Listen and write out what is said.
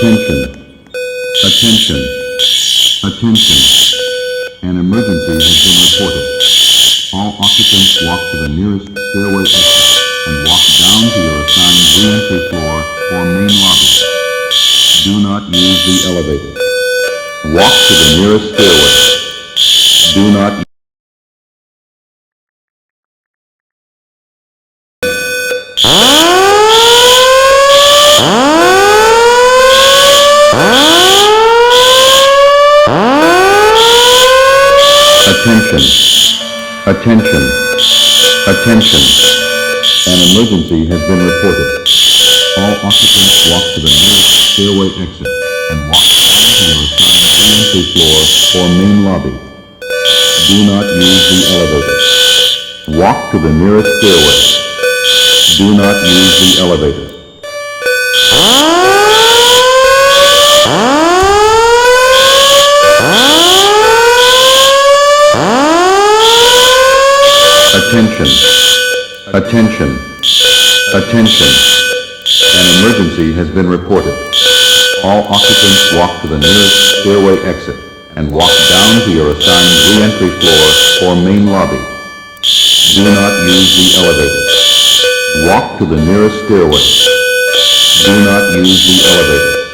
Attention. Attention. Attention. An emergency has been reported. All occupants walk to the nearest stairway exit and walk down to your assigned re-entry floor or main lobby. Do not use the elevator. Walk to the nearest stairway. Do not Attention. Attention. Attention. An emergency has been reported. All occupants walk to the nearest stairway exit and walk down to your assigned re-entry floor or main lobby. Do not use the elevator. Walk to the nearest stairway. Do not use the elevator. Attention. Attention. Attention. An emergency has been reported. All occupants walk to the nearest stairway exit and walk down to your assigned re-entry floor or main lobby. Do not use the elevator. Walk to the nearest stairway. Do not use the elevator.